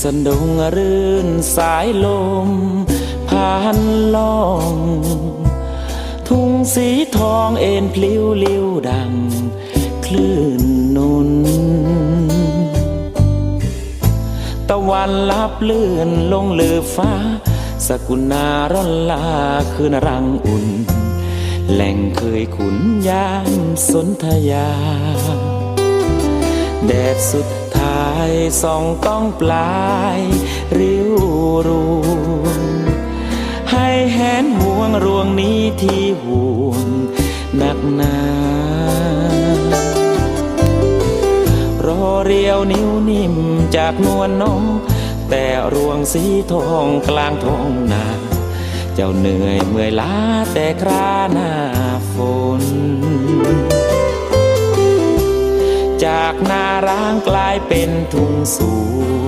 สนดงรื่นสายลมผ่านล่องทุ่งสีทองเอ็นพลิ้วลิ้วดังคลื่นนุนตะวันลับเลื่อนลงเลือฟ้าสกุณาร่อนลาคืนรังอุ่นแหล่งเคยขุนยามสนธยาแดดสุดท้ายส่องต้องปลายริ้วรูให้แหนห่วงรวงนี้ที่ห่วงหนักหนารอเรียวนิ้วนิ่มจากนวลน้องแต่รวงสีทองกลางท้องนาเจ้าเหนื่อยเมื่อยล้าแต่คราหน้าฝนจากนาร้างกลายเป็นทุ่งสูง